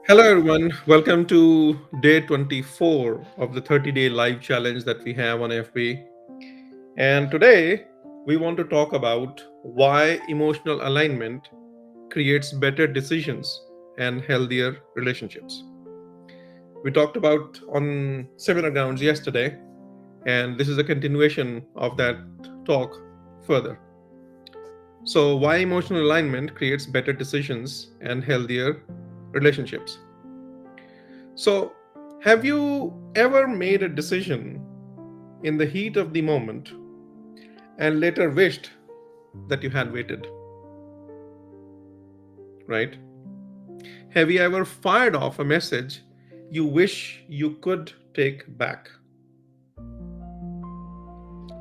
Hello, everyone. Welcome to day 24 of the 30-day live challenge that we have on FB. And today, we want to talk about why emotional alignment creates better decisions and healthier relationships. We talked about on similar grounds yesterday, and this is a continuation of that talk further. So, why emotional alignment creates better decisions and healthier relationships? So, have you ever made a decision in the heat of the moment and later wished that you had waited? Right? Have you ever fired off a message you wish you could take back?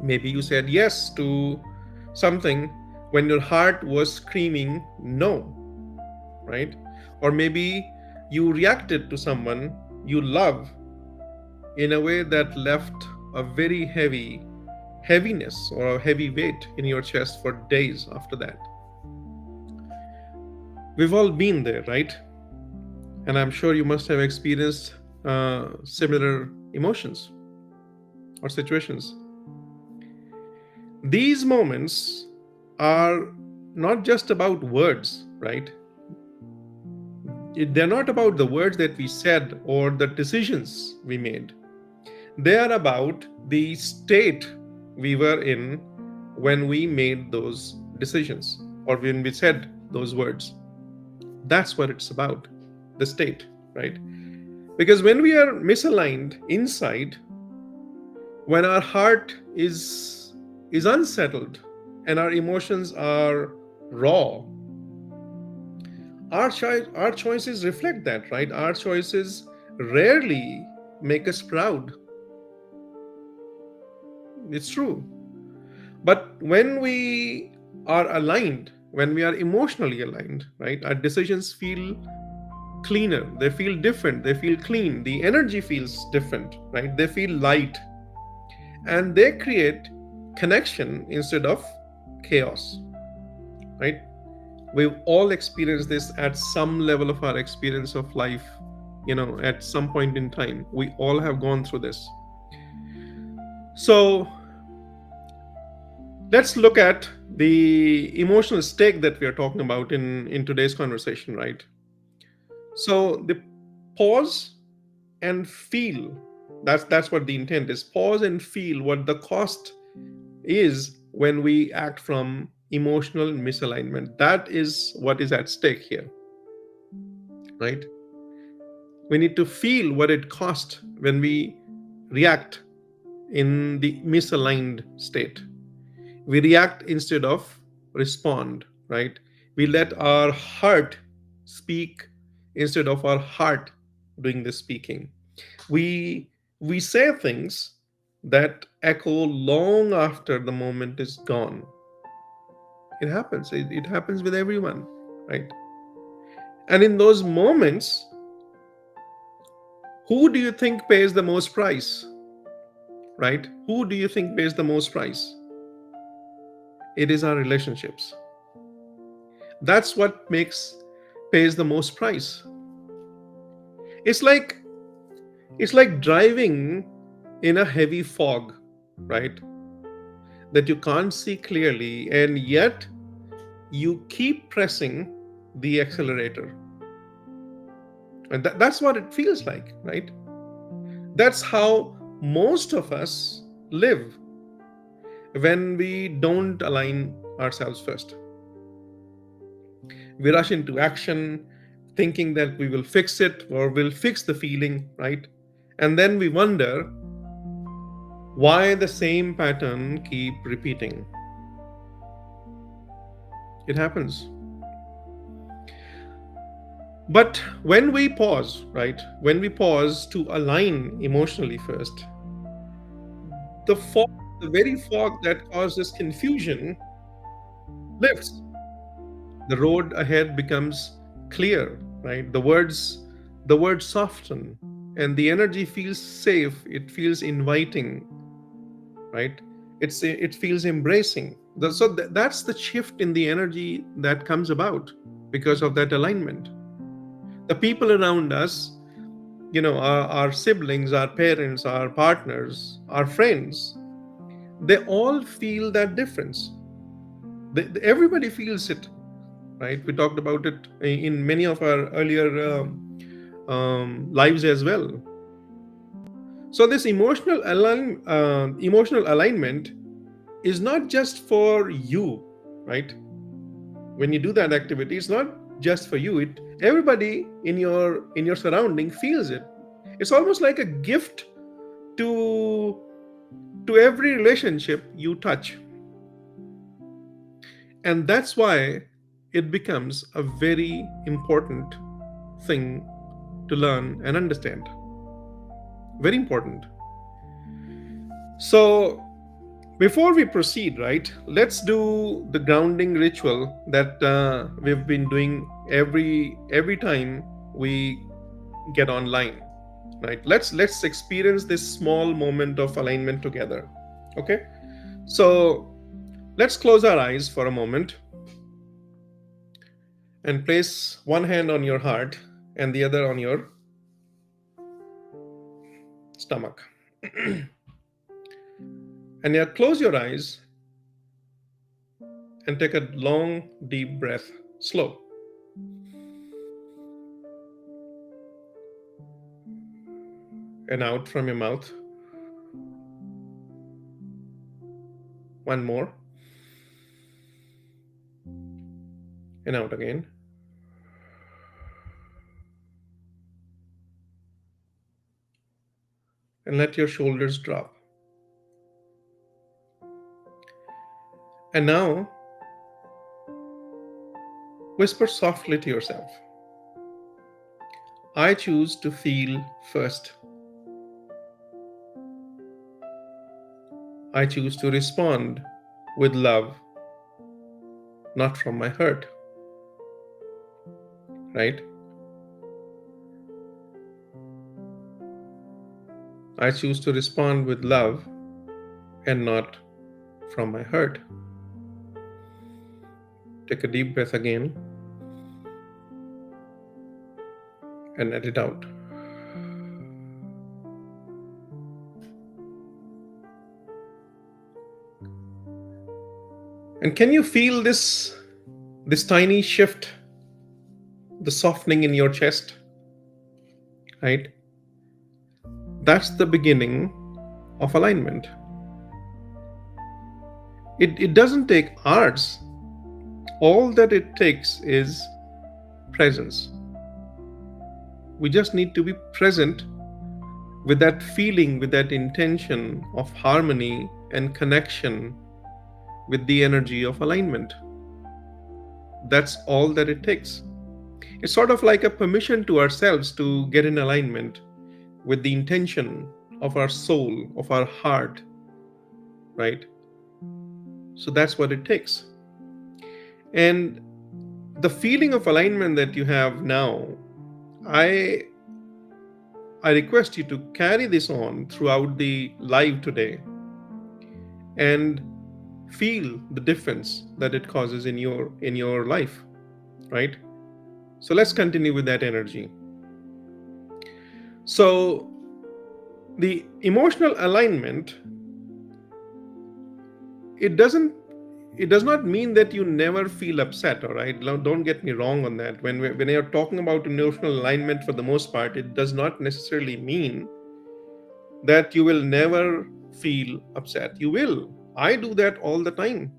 Maybe you said yes to something when your heart was screaming no, right? Or maybe you reacted to someone you love in a way that left a very heaviness or a heavy weight in your chest for days after that. We've all been there, right? And I'm sure you must have experienced similar emotions or situations. These moments are not just about words, right? They're not about the words that we said or the decisions we made. They are about the state we were in when we made those decisions or when we said those words. That's what it's about, the state, right? Because when we are misaligned inside, when our heart is unsettled and our emotions are raw, our choices reflect that, right? Our choices rarely make us proud. It's true. But when we are aligned, when we are emotionally aligned, right, our decisions feel cleaner, they feel different, they feel clean, the energy feels different, right? They feel light and they create connection instead of chaos, right? We've all experienced this at some level of our experience of life, at some point in time. We all have gone through this. So let's look at the emotional stake that we are talking about in today's conversation, right? So the pause and feel, that's what the intent is. Pause and feel what the cost is when we act from emotional misalignment. That is what is at stake here, right? We need to feel what it costs when we react in the misaligned state. We react instead of respond, right? We let our heart speak instead of our heart doing the speaking. We we say things that echo long after the moment is gone. It happens with everyone, right? And in those moments, who do you think pays the most price, right? Who do you think pays the most price? It is our relationships. That's what makes pays the most price. It's like it's like driving in a heavy fog, right? That you can't see clearly, and yet you keep pressing the accelerator. And that's what it feels like, right? That's how most of us live when we don't align ourselves first. We rush into action thinking that we will fix it or will fix the feeling, right? And then we wonder why the same pattern keep repeating. It happens. But when we pause, right? When we pause to align emotionally first, the fog, the very fog that causes confusion lifts. The road ahead becomes clear, right? The words soften and the energy feels safe, it feels inviting, right? It feels embracing. That's the shift in the energy that comes about because of that alignment. The people around us, our siblings, our parents, our partners, our friends, they all feel that difference. Everybody feels it, right? We talked about it in many of our earlier lives as well. So this emotional alignment is not just for you, right? When you do that activity, it's not just for you. It Everybody in your surrounding feels it. It's almost like a gift to every relationship you touch, and that's why it becomes a very important thing to learn and understand. Very important. So before we proceed, right, let's do the grounding ritual that we've been doing every time we get online, right? Let's experience this small moment of alignment together. Okay, so let's close our eyes for a moment and place one hand on your heart and the other on your stomach. And now close your eyes and take a long deep breath, slow, and out from your mouth. One more, and out again. And let your shoulders drop. And now whisper softly to yourself, I choose to feel first. I choose to respond with love, not from my hurt, right? I choose to respond with love and not from my hurt. Take a deep breath again and let it out. And can you feel this tiny shift, the softening in your chest, right? That's the beginning of alignment. It doesn't take hours. All that it takes is presence. We just need to be present with that feeling, with that intention of harmony and connection with the energy of alignment. That's all that it takes. It's sort of like a permission to ourselves to get in alignment with the intention of our soul, of our heart, right? So that's what it takes. And the feeling of alignment that you have now, I I request you to carry this on throughout the live today and feel the difference that it causes in your life, right? So let's continue with that energy. So the emotional alignment, it doesn't it does not mean that you never feel upset. All right, now don't get me wrong on that. When you're talking about emotional alignment, for the most part, it does not necessarily mean that you will never feel upset. You will. I do that all the time.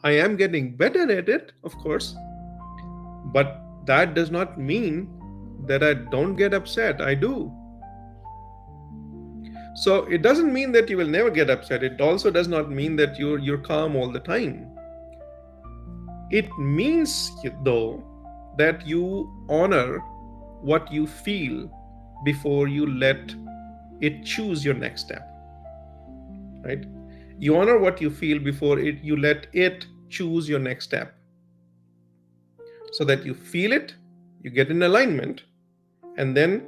I am getting better at it, of course, but that does not mean that I don't get upset. I do. So it doesn't mean that you will never get upset. It also does not mean that you're calm all the time. It means, though, that you honor what you feel before you let it choose your next step, right? You honor what you feel before you let it choose your next step, so that you feel it, you get in alignment, and then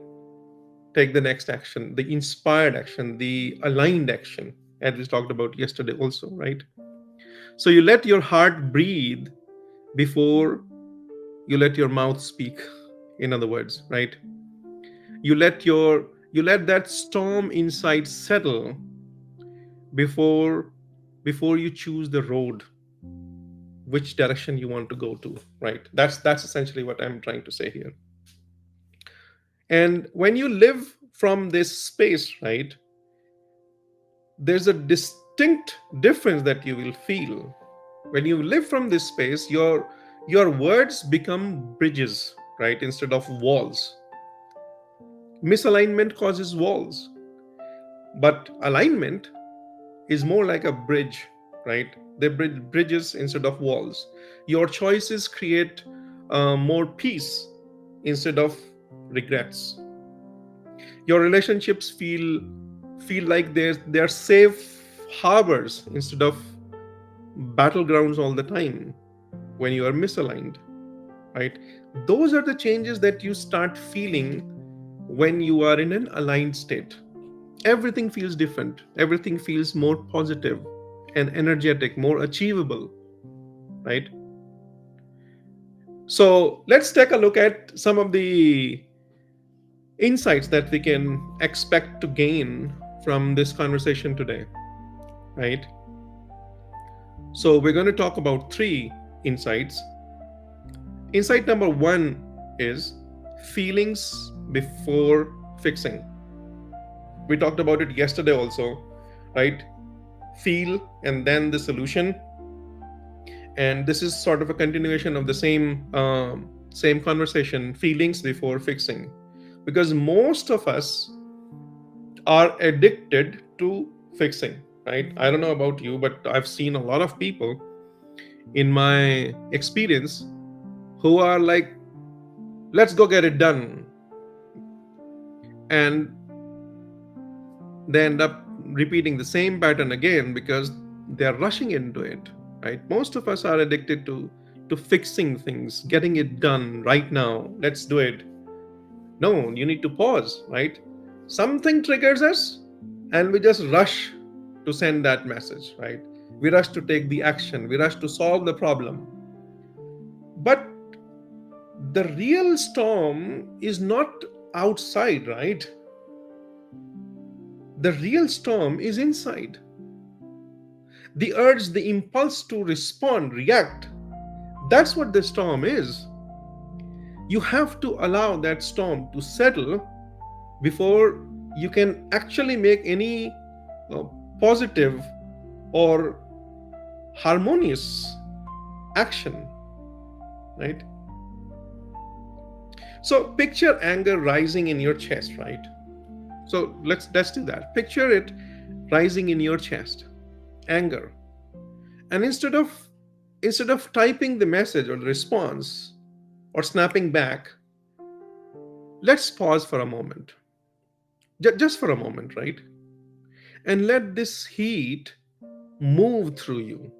take the next action, the inspired action, the aligned action, as we talked about yesterday also, right? So you let your heart breathe before you let your mouth speak. in other words, right? You let that storm inside settle before before you choose the road, which direction you want to go to, right? That's essentially what I'm trying to say here. And when you live from this space, right, there's a distinct difference that you will feel. When you live from this space, your words become bridges, right, instead of walls. Misalignment causes walls, but alignment is more like a bridge, right? They bridge bridges instead of walls. Your choices create more peace instead of regrets. Your relationships feel like they're safe harbors instead of battlegrounds all the time when you are misaligned, right? Those are the changes that you start feeling when you are in an aligned state. Everything feels different, everything feels more positive and energetic, more achievable, right? So let's take a look at some of the insights that we can expect to gain from this conversation today, right? So we're going to talk about three insights. Insight number one is feelings before fixing. We talked about it yesterday also, right? Feel and then the solution. And this is sort of a continuation of the same conversation, feelings before fixing, because most of us are addicted to fixing, right? I don't know about you, but I've seen a lot of people in my experience who are like, let's go get it done, and they end up repeating the same pattern again because they're rushing into it, right? Most of us are addicted to fixing things, getting it done right now. Let's do it. No, you need to pause, right? Something triggers us and we just rush to send that message, right? We rush to take the action, we rush to solve the problem. But the real storm is not outside, right? The real storm is inside. The urge, the impulse to respond, react, that's what the storm is. You have to allow that storm to settle before you can actually make any uh, positive or harmonious action, right? So picture anger rising in your chest, right? So let's do that. Picture it rising in your chest, anger. And instead of typing the message or the response or snapping back, let's pause for a moment. Just for a moment, right? And let this heat move through you.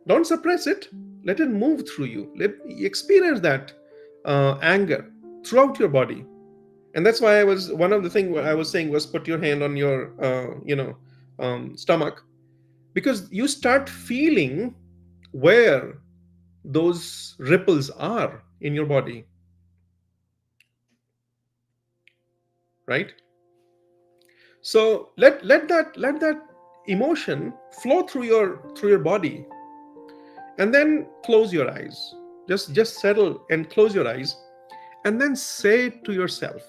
Don't suppress it. Let it move through you. Let experience that anger throughout your body. And that's why I was one of the things I was saying was put your hand on your stomach, because you start feeling where those ripples are in your body, right? So let that emotion flow through your body, and then close your eyes. Just settle and close your eyes, and then say to yourself,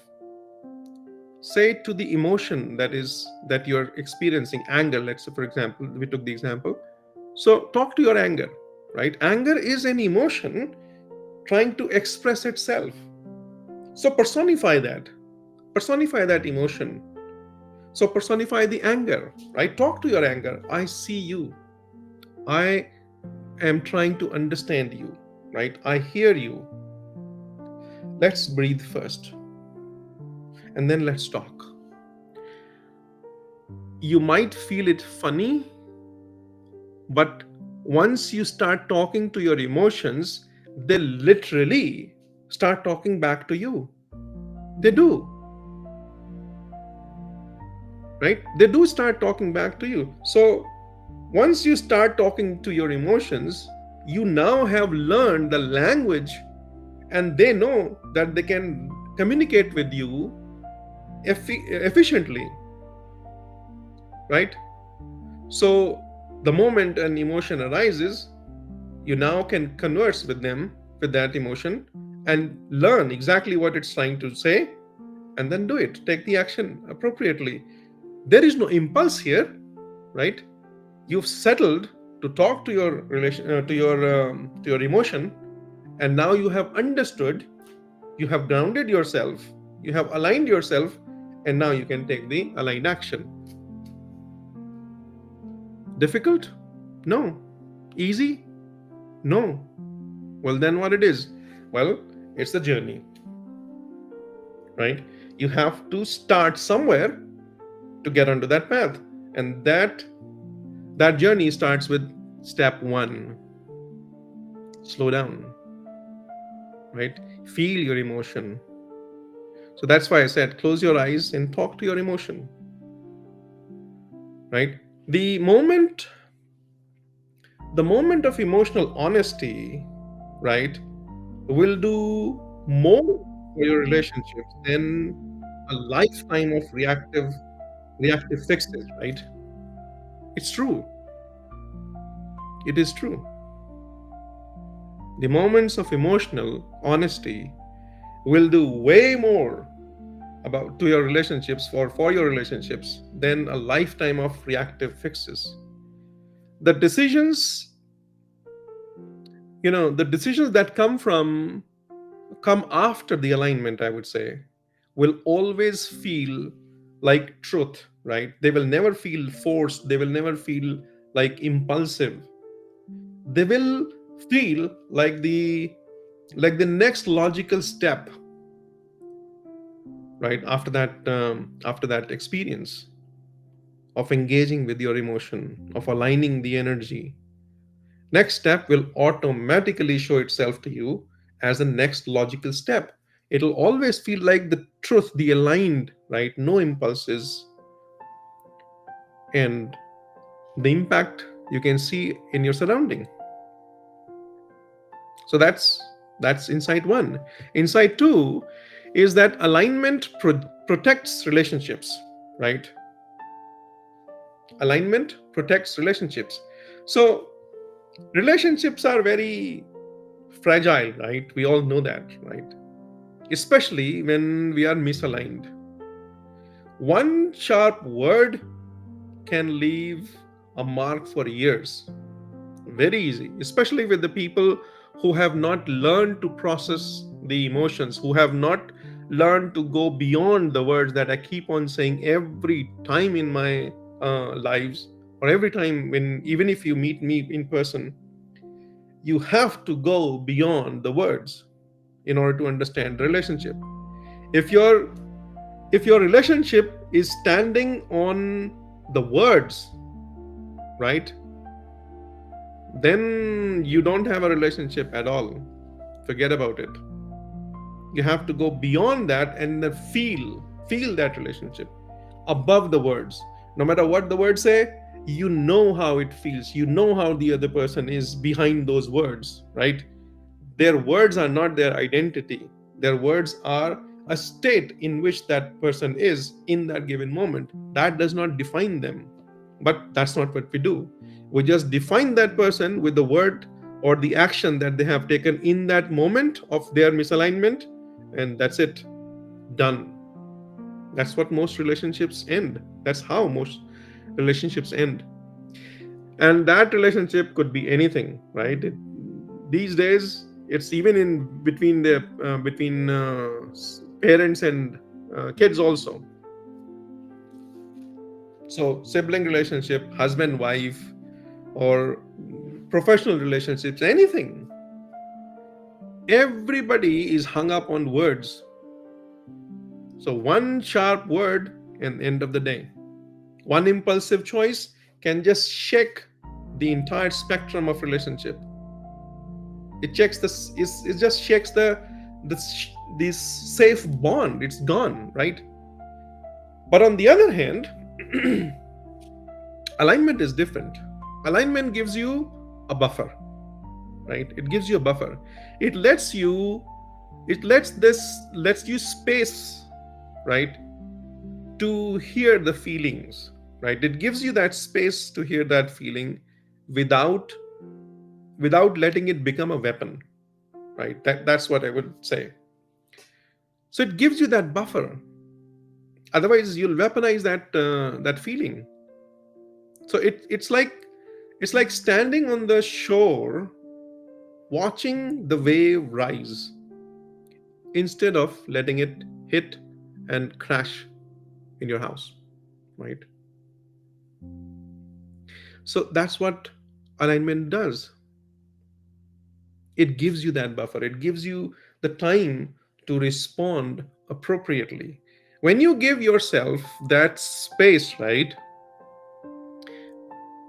say to the emotion that you're experiencing, anger. Let's say, for example, we took the example. So talk to your anger, right? Anger is an emotion trying to express itself. So personify that emotion. So personify the anger, right? Talk to your anger. I see you. I am trying to understand you, right? I hear you. Let's breathe first, and then let's talk. You might feel it funny, but once you start talking to your emotions, they literally start talking back to you. They do, right? They do start talking back to you. So once you start talking to your emotions, you now have learned the language and they know that they can communicate with you efficiently, right? So the moment an emotion arises, you now can converse with them with that emotion and learn exactly what it's trying to say, and then do it, take the action appropriately. There is no impulse here, right? You've settled to talk to your relation to your emotion, and now you have understood, you have grounded yourself, you have aligned yourself, and now you can take the aligned action. Difficult? No. Easy? No. Well, then what it is? Well, it's the journey, right? You have to start somewhere to get onto that path, and that journey starts with step 1. Slow down, right? Feel your emotion. So that's why I said close your eyes and talk to your emotion, right? The moment of emotional honesty, right, will do more for your relationships than a lifetime of reactive fixes, right? It's true. It is true. The moments of emotional honesty will do way more about to your relationships for your relationships than a lifetime of reactive fixes. The decisions, the decisions that come after the alignment, I would say, will always feel like truth, right? They will never feel forced, they will never feel like impulsive. They will feel like the next logical step, right, after that experience of engaging with your emotion, of aligning the energy. Next step will automatically show itself to you as the next logical step. It'll always feel like the truth, the aligned, right? No impulses, and the impact you can see in your surrounding. So that's insight 1. Insight 2 is that alignment protects relationships, right? Alignment protects relationships. So relationships are very fragile, right? We all know that, right? Especially when we are misaligned. One sharp word can leave a mark for years. Very easy, especially with the people who have not learned to process the emotions, who have not learned to go beyond the words that I keep on saying every time in my lives, or every time when, even if you meet me in person, you have to go beyond the words in order to understand the relationship. If your if your relationship is standing on the words, right, then you don't have a relationship at all. Forget about it. You have to go beyond that and then feel that relationship above the words. No matter what the words say, you know how it feels, you know how the other person is behind those words, right? Their words are not their identity. Their words are a state in which that person is in that given moment. That does not define them. But that's not what we do. We just define that person with the word or the action that they have taken in that moment of their misalignment, and that's it. Done. That's what most relationships end. That's how most relationships end. And that relationship could be anything, right? These days, it's even in between parents and kids also. So sibling relationship, husband wife, or professional relationships, anything. Everybody is hung up on words. So one sharp word and end of the day. One impulsive choice can just shake the entire spectrum of relationship. It just shakes the this safe bond. It's gone, right? But on the other hand, alignment is different. Alignment gives you a buffer, right? It gives you a buffer. It lets you It lets you space, right, to hear the feelings, right? It gives you that space to hear that feeling without letting it become a weapon, right? That's what I would say. So it gives you that buffer. Otherwise, you'll weaponize that feeling. So it's like standing on the shore, watching the wave rise instead of letting it hit and crash in your house, right? So that's what alignment does. It gives you that buffer. It gives you the time to respond appropriately. When you give yourself that space, right,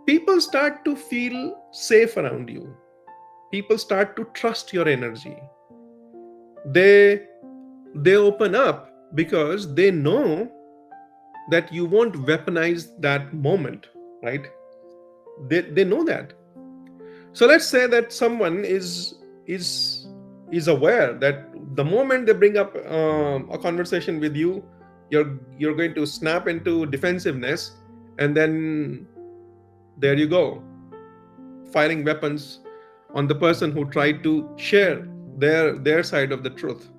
people start to feel safe around you. People start to trust your energy. They they open up because they know that you won't weaponize that moment, right? They know that. So let's say that someone is is aware that the moment they bring up a conversation with you, you're going to snap into defensiveness, and then there you go, firing weapons on the person who tried to share their side of the truth.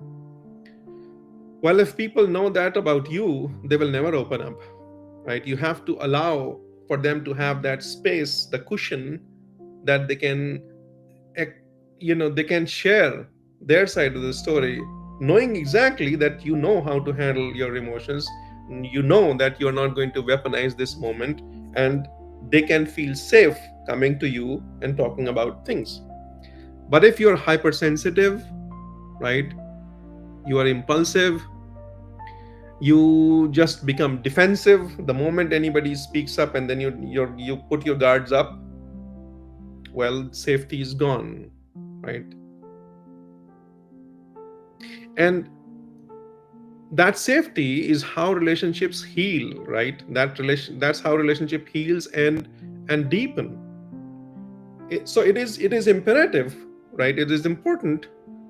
Well, if people know that about you, they will never open up, right? You have to allow for them to have that space, the cushion, that they can they can share their side of the story, knowing exactly that you know how to handle your emotions, you know that you're not going to weaponize this moment, and they can feel safe coming to you and talking about things. But if you're hypersensitive, right, you are impulsive, you just become defensive the moment anybody speaks up, and then you put your guards up, well, safety is gone, right? And that safety is how relationships heal, right? That's how relationship heals and deepen. So it is imperative, right? It is important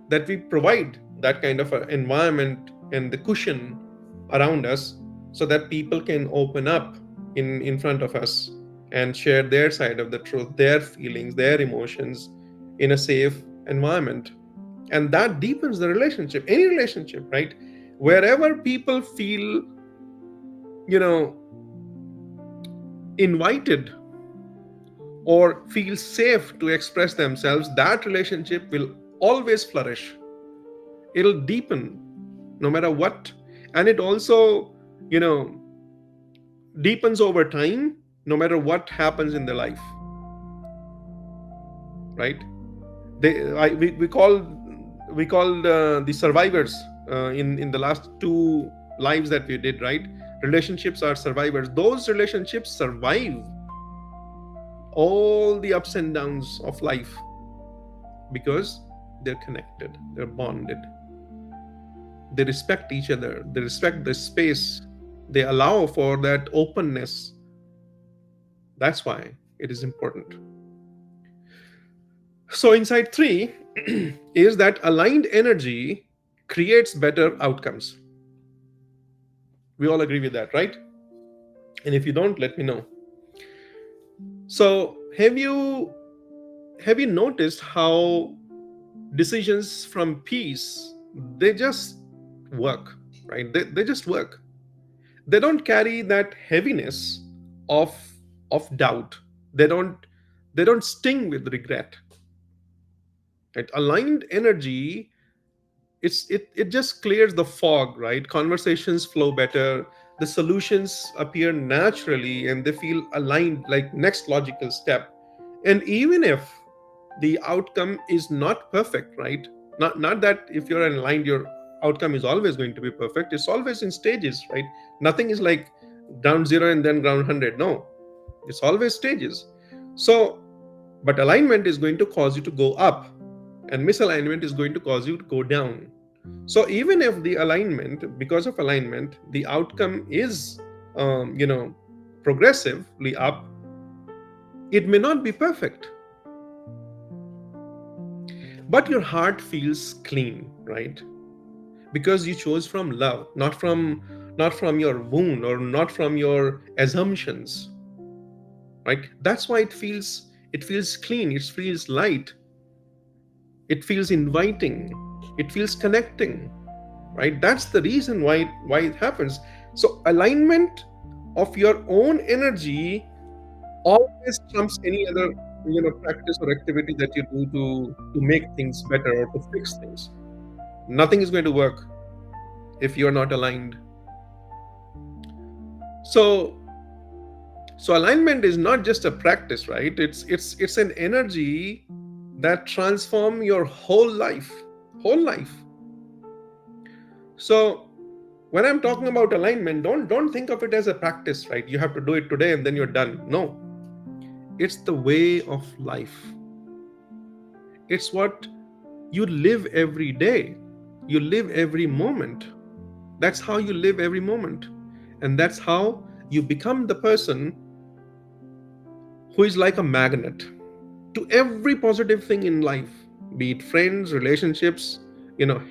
that we provide that kind of an environment and the cushion around us, so that people can open up in front of us and share their side of the truth, their feelings, their emotions, in a safe environment. And that deepens the relationship, any relationship, right? Wherever people feel, you know invited or feel safe to express themselves, that relationship will always flourish. It'll deepen no matter what. And it also, you know deepens over time, no matter what happens in their life, right? We called the survivors, in the last two lives that we did, right? Relationships are survivors. Those relationships survive all the ups and downs of life because they're connected, they're bonded, they respect each other, they respect the space, they allow for that openness. That's why it is important. So insight 3 is that aligned energy creates better outcomes. We all agree with that, right? And if you don't, let me know. So have you noticed how decisions from peace, they just work, right? They just work. They don't carry that heaviness of doubt. They don't sting with regret, right? Aligned energy, it just clears the fog, right? Conversations flow better, the solutions appear naturally, and they feel aligned, like next logical step. And even if the outcome is not perfect, right? Not that if you're aligned, your outcome is always going to be perfect. It's always in stages, right? Nothing is like ground zero and then ground 100. No, it's always stages. So, but alignment is going to cause you to go up, and misalignment is going to cause you to go down. So even if the alignment, because of alignment, the outcome is, progressively up, it may not be perfect, but your heart feels clean, right? because you chose from love, not from your wound or not from your assumptions, right? That's why it feels clean, it feels light, it feels inviting, it feels connecting, right? That's the reason why it happens. So alignment of your own energy always trumps any other practice or activity that you do to make things better or to fix things. Nothing is going to work if you're not aligned. So so alignment is not just a practice, right? It's an energy that transform your whole life. So when I'm talking about alignment, don't think of it as a practice, right? You have to do it today and then you're done. No, it's the way of life. It's what you live every day, you live every moment. That's how you live every moment, and that's how you become the person who is like a magnet to every positive thing in life, be it friends, relationships,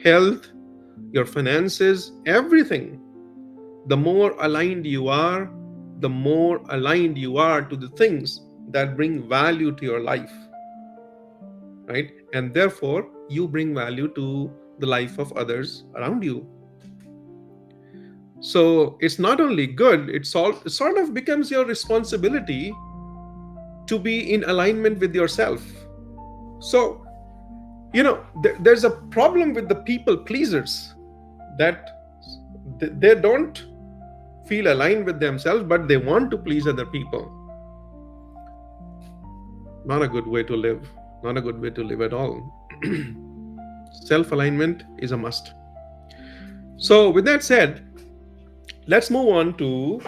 health, your finances, everything. The more aligned you are, the more aligned you are to the things that bring value to your life, right? And therefore you bring value to the life of others around you. So it's not only good, it sort of becomes your responsibility to be in alignment with yourself. So there's a problem with the people pleasers, that they don't feel aligned with themselves, but they want to please other people. Not a good way to live, not a good way to live at all. Self alignment is a must. So with that said, let's move on to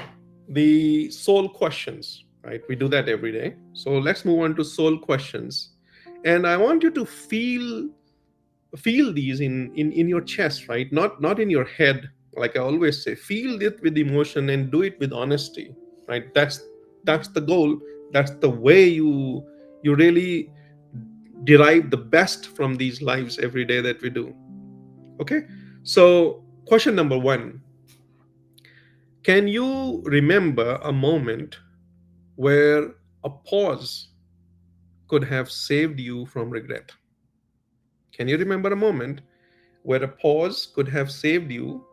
the soul questions, right? We do that every day. So let's move on to soul questions. And I want you to feel these in your chest, right? Not in your head. Like I always say, feel it with emotion and do it with honesty, right? That's the goal. That's the way you really derive the best from these lives every day that we do. Okay, so question number one: can you remember a moment where a pause could have saved you from regret? Can you remember a moment where a pause could have saved you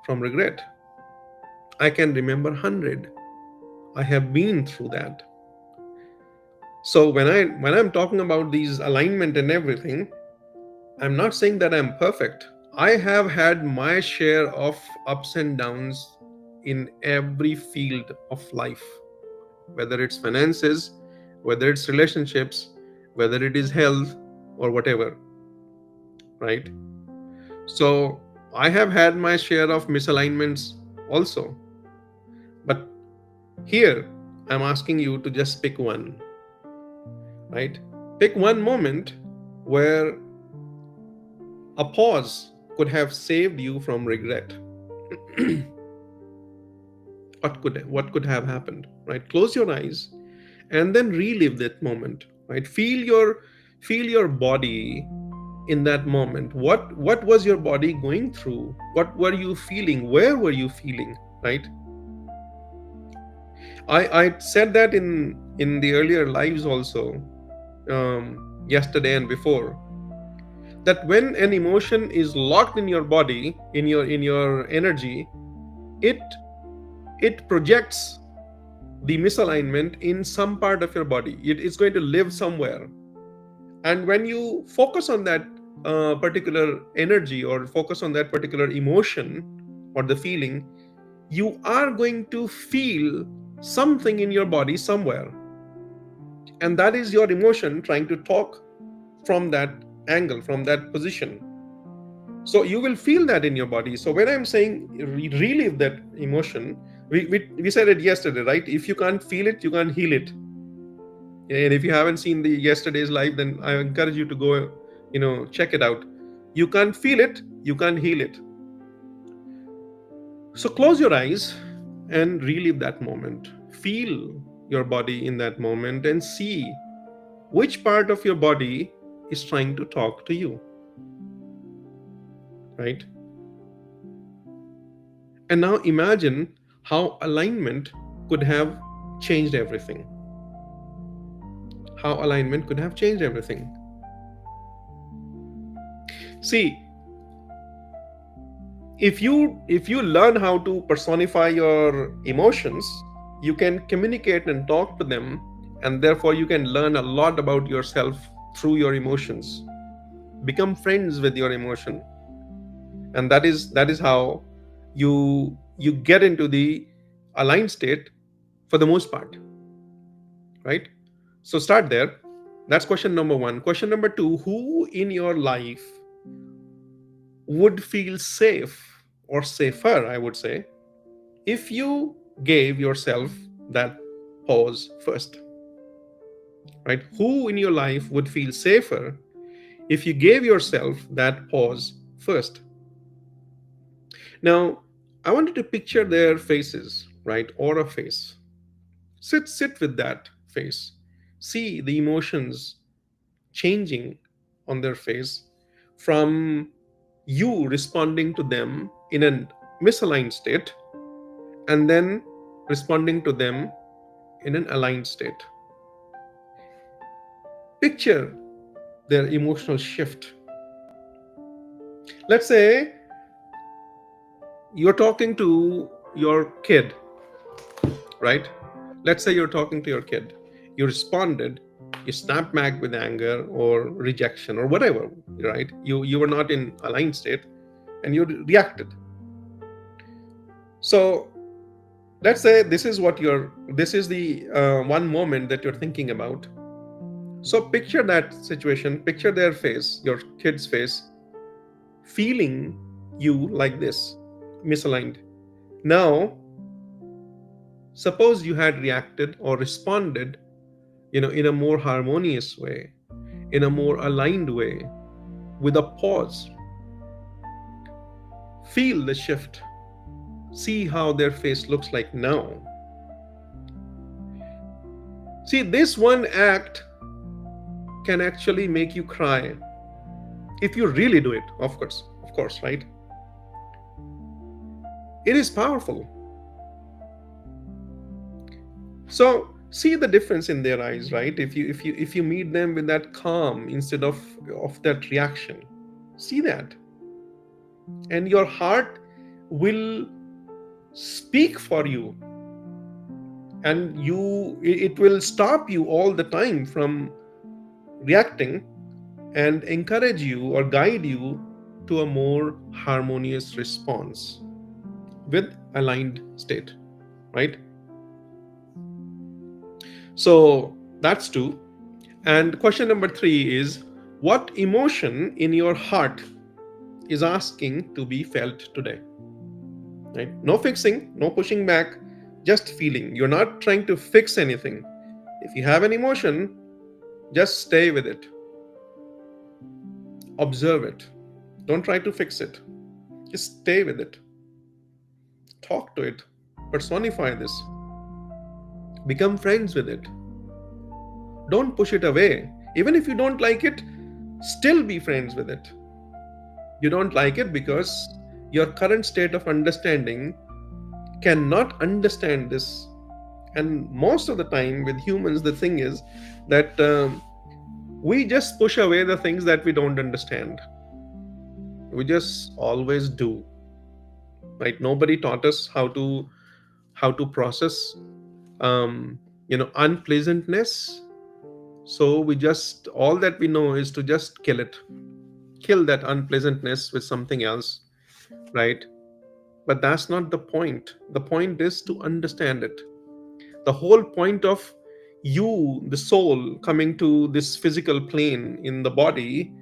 from regret? I can remember 100. I have been through that. So when I'm talking about these alignment and everything, I'm not saying that I'm perfect. I have had my share of ups and downs in every field of life, whether it's finances, whether it's relationships, whether it is health or whatever, right? So I have had my share of misalignments also. But here I'm asking you to just pick one, right? Pick one moment where a pause could have saved you from regret. What could have happened, right? Close your eyes and then relive that moment, right? Feel your body in that moment. What was your body going through? What were you feeling? Where were you feeling, right? I said that in the earlier lives also, yesterday and before, that when an emotion is locked in your body, in your energy, it it projects the misalignment in some part of your body. It's going to live somewhere, and when you focus on that particular energy or focus on that particular emotion or the feeling, you are going to feel something in your body somewhere, and that is your emotion trying to talk from that angle, from that position. So you will feel that in your body. So when I'm saying relive that emotion, we said it yesterday, right? If you can't feel it, you can't heal it. And if you haven't seen the yesterday's live, then I encourage you to go, check it out. You can't feel it, you can't heal it. So close your eyes and relive that moment. Feel your body in that moment and see which part of your body is trying to talk to you, right? And now imagine how alignment could have changed everything. How alignment could have changed everything. See, if you learn how to personify your emotions, you can communicate and talk to them, and therefore you can learn a lot about yourself through your emotions. Become friends with your emotion, and that is how you get into the aligned state for the most part, right? So start there. That's question number 1. Question number 2: who in your life would feel safe or safer, I would say, if you gave yourself that pause first, right? Who in your life would feel safer if you gave yourself that pause first? Now, I want you to picture their faces, right? Or a face. Sit with that face. See the emotions changing on their face from you responding to them in a misaligned state and then responding to them in an aligned state. Picture their emotional shift. Let's say you're talking to your kid, right? Let's say you're talking to your kid. You responded, you snapped back with anger or rejection or whatever, right? You were not in aligned state and you reacted. So let's say this is the one moment that you're thinking about. So picture that situation, picture their face, your kid's face, feeling you like this, misaligned. Now, suppose you had reacted or responded, in a more harmonious way, in a more aligned way, with a pause. Feel the shift. See how their face looks like now. See, this one act can actually make you cry if you really do it, of course, right? It is powerful. So see the difference in their eyes, right? If you meet them with that calm instead of that reaction, see that, and your heart will speak for you, and it will stop you all the time from reacting and encourage you or guide you to a more harmonious response with aligned state, right? So that's two. And question number 3 is: what emotion in your heart is asking to be felt today? Right? No fixing, no pushing back, just feeling. You're not trying to fix anything. If you have an emotion, just stay with it, observe it. Don't try to fix it. Just stay with it, talk to it, personify this, become friends with it. Don't push it away. Even if you don't like it, still be friends with it. You don't like it because your current state of understanding cannot understand this. And most of the time with humans, the thing is that we just push away the things that we don't understand. We just always do, right? Nobody taught us how to process unpleasantness. So we just, all that we know is to just kill that unpleasantness with something else, right? But that's not the point. The point is to understand it. The whole point of you, the soul, coming to this physical plane in the body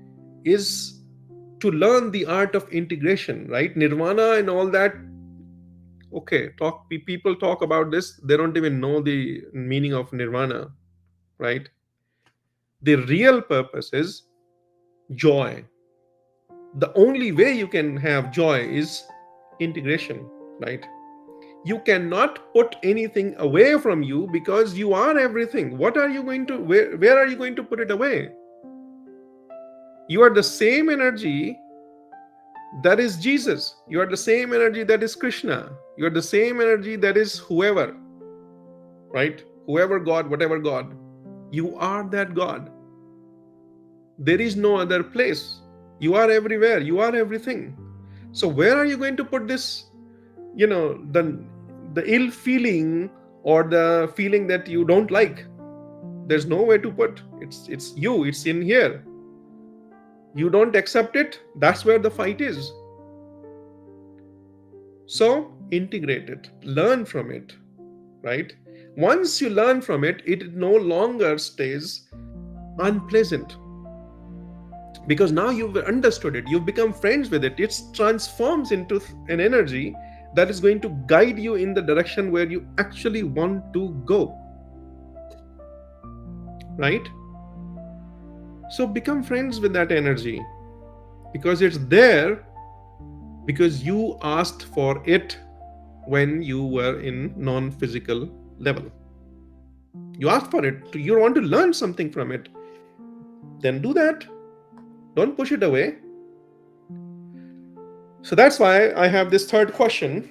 is to learn the art of integration, right? Nirvana and all that. Okay, people talk about this, they don't even know the meaning of nirvana, right? The real purpose is joy. The only way you can have joy is integration, right? You cannot put anything away from you because you are everything. What are you going to, where are you going to put it away? You are the same energy that is Jesus. You are the same energy that is Krishna. You are the same energy that is whoever, right? Whoever God, whatever God. You are that God. There is no other place. You are everywhere. You are everything. So where are you going to put this, the ill feeling or the feeling that you don't like? There's no way to put. It's you. It's in here. You don't accept it. That's where the fight is. So integrate it. Learn from it, right? Once you learn from it, it no longer stays unpleasant, because now you've understood it, you've become friends with it. It transforms into an energy that is going to guide you in the direction where you actually want to go, right? So become friends with that energy, because it's there, because you asked for it when you were in non-physical level. You asked for it, you want to learn something from it, then do that. Don't push it away. So that's why I have this third question.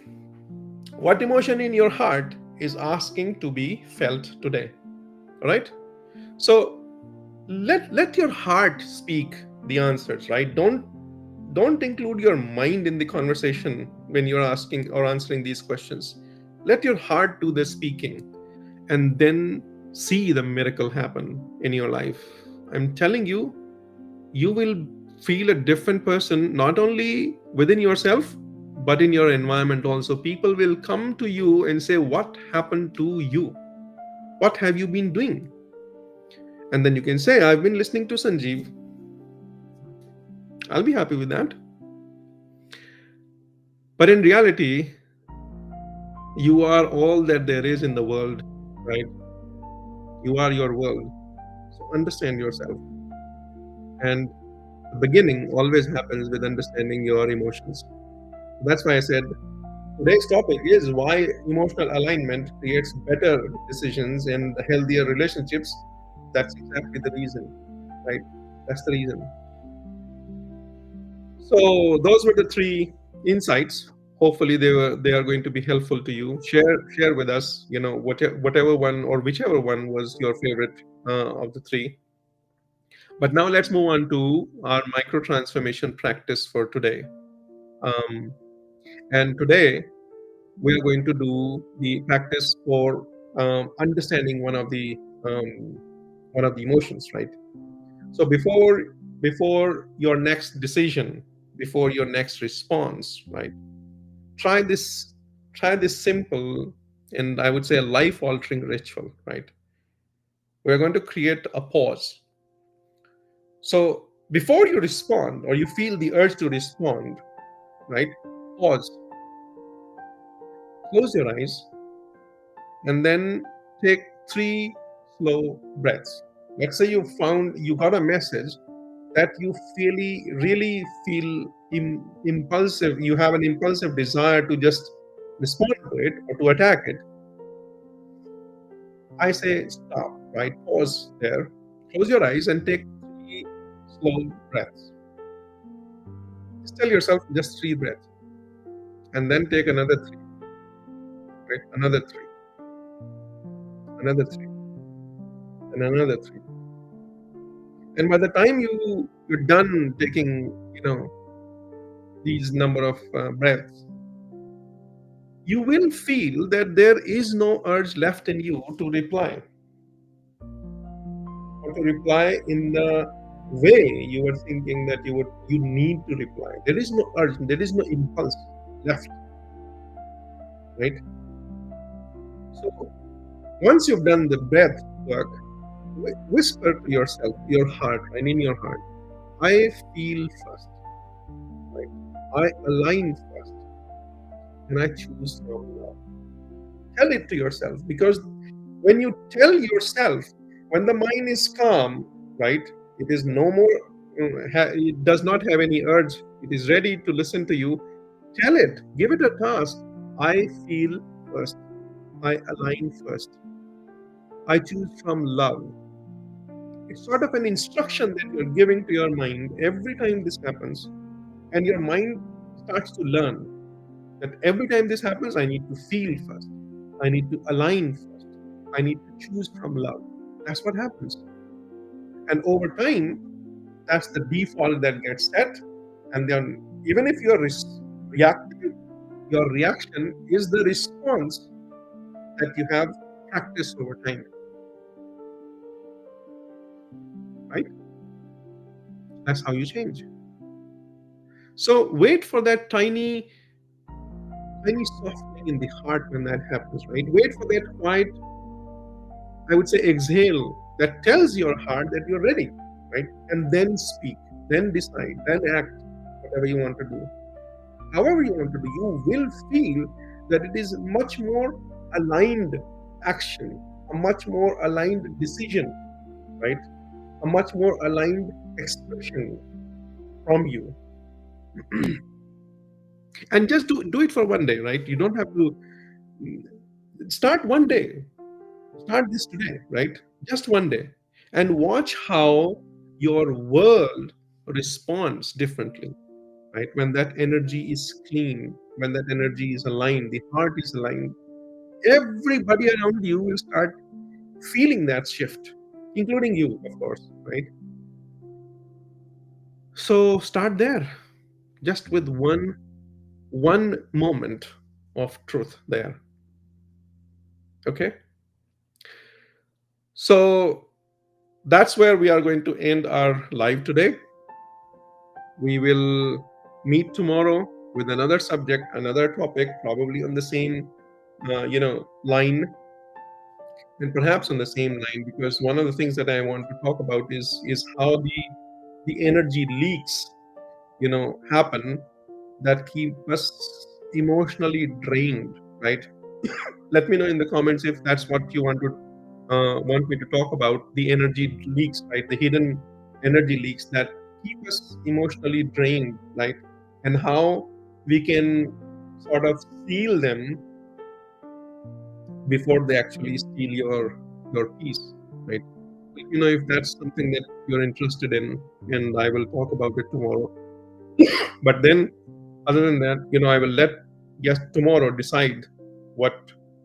What emotion in your heart is asking to be felt today? All right. So let your heart speak the answers, right? Don't include your mind in the conversation when you're asking or answering these questions. Let your heart do the speaking, and then see the miracle happen in your life. I'm telling you, you will feel a different person, not only within yourself, but in your environment also. People will come to you and say, what happened to you? What have you been doing? And then you can say, I've been listening to Sanjeev. I'll be happy with that. But in reality, you are all that there is in the world, right? You are your world. So understand yourself. And the beginning always happens with understanding your emotions. That's why I said today's topic is why emotional alignment creates better decisions and healthier relationships. That's exactly the reason, right? That's the reason. So those were the three insights. Hopefully they are going to be helpful to you. Share with us, whatever one or whichever one was your favorite of the three. But now let's move on to our micro transformation practice for today. Um, and today we are going to do the practice for understanding um, one of the emotions, right? So before your next decision, before your next response, right? Try this try this simple, and I would say a life altering ritual, right? We're going to create a pause. So before you respond or you feel the urge to respond, right? Pause, close your eyes, and then take three slow breaths. Let's say you got a message that you really feel impulsive, you have an impulsive desire to just respond to it or to attack it. I say stop, right? Pause there, close your eyes, and take three slow breaths. Just tell yourself just three breaths, and then take another three, right? Another three, another three, and another three. And by the time you're done taking, these number of breaths, you will feel that there is no urge left in you to reply, or to reply in the way you were thinking that you need to reply. There is no urge, there is no impulse left, right? So once you've done the breath work, whisper to yourself, your heart, and in your heart, I feel first, right? I align first, and I choose from love. Tell it to yourself, because when you tell yourself, when the mind is calm, right, it is no more, it does not have any urge, it is ready to listen to you. Tell it, give it a task. I feel first, I align first, I choose from love. It's sort of an instruction that you're giving to your mind every time this happens. And your mind starts to learn that every time this happens, I need to feel first, I need to align first, I need to choose from love. That's what happens. And over time, that's the default that gets set. And then, even if you're reacting, your reaction is the response that you have practiced over time, right? That's how you change. So wait for that tiny softening in the heart when that happens, right? Wait for that quiet, I would say, exhale that tells your heart that you're ready, right? And then speak, then decide, then act, whatever you want to do. However you want to do, you will feel that it is much more aligned action, a much more aligned decision, right? A much more aligned expression from you. And just do it for one day, right? You don't have to start one day. Start this today, right? Just one day. And watch how your world responds differently, right? When that energy is clean, when that energy is aligned, the heart is aligned, everybody around you will start feeling that shift, including you, of course, right? So start there, just with one moment of truth there. Okay, so that's where we are going to end our live today. We will meet tomorrow with another subject, another topic, probably on the same line, and perhaps on the same line, because one of the things that I want to talk about is how the energy leaks happen that keep us emotionally drained, right? Let me know in the comments if that's what you want me to talk about, the energy leaks, right? The hidden energy leaks that keep us emotionally drained, right? And how we can sort of seal them before they actually steal your peace, right? Let me know if that's something that you're interested in, and I will talk about it tomorrow. But then, other than that, I will let yes tomorrow decide what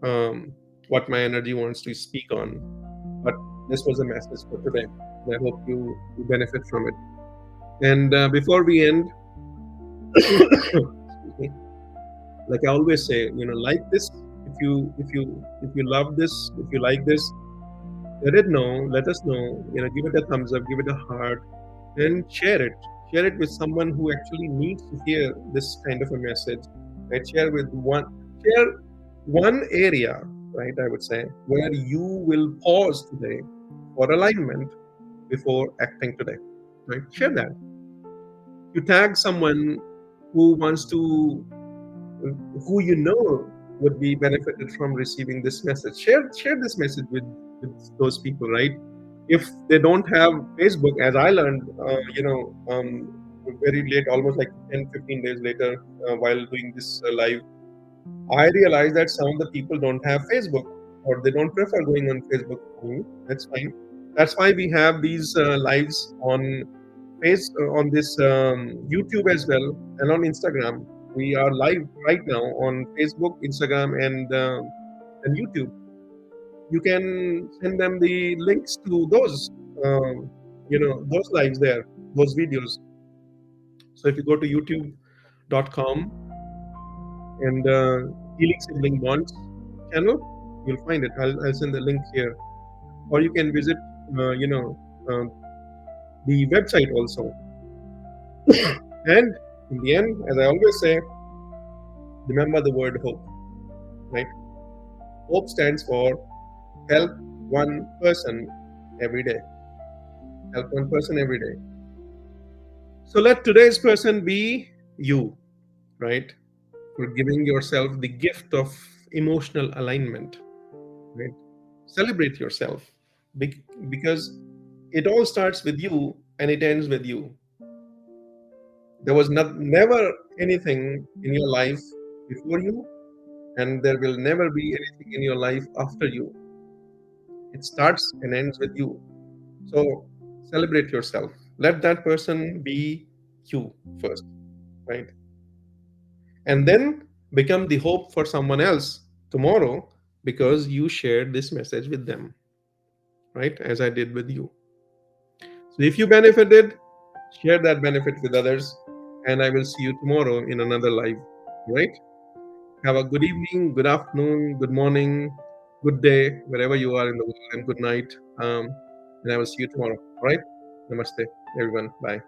um, what my energy wants to speak on. But this was a message for today. I hope you benefit from it. And before we end, excuse me, like I always say, like this. If you love this, if you like this, let it know. Let us know. Give it a thumbs up, give it a heart, and share it. Share it with someone who actually needs to hear this kind of a message. Right? Share one area, right? I would say where you will pause today for alignment before acting today. Right? Share that. You tag someone who wants to, who would be benefited from receiving this message. Share this message with those people, right? If they don't have Facebook, as I learned, very late, almost like 10, 15 days later, while doing this live, I realized that some of the people don't have Facebook, or they don't prefer going on Facebook. That's fine. That's why we have these lives on this YouTube as well, and on Instagram. We are live right now on Facebook, Instagram, and YouTube. You can send them the links to those lives there, those videos. So if you go to youtube.com and Healing Sibling Bonds channel, you'll find it. I'll send the link here, or you can visit, uh, you know, uh, the website also. And in the end, as I always say, remember the word hope, right? Hope stands for help one person every day. Help one person every day. So let today's person be you, right? For giving yourself the gift of emotional alignment, right? Celebrate yourself because it all starts with you and it ends with you. There was never anything in your life before you, and there will never be anything in your life after you. It starts and ends with you. So celebrate yourself. Let that person be you first. right? And then become the hope for someone else tomorrow because you shared this message with them, right? As I did with you. So if you benefited, share that benefit with others, and I will see you tomorrow in another live, right? Have a good evening, good afternoon, good morning, good day, wherever you are in the world, and good night. And I will see you tomorrow. All right? Namaste, everyone. Bye.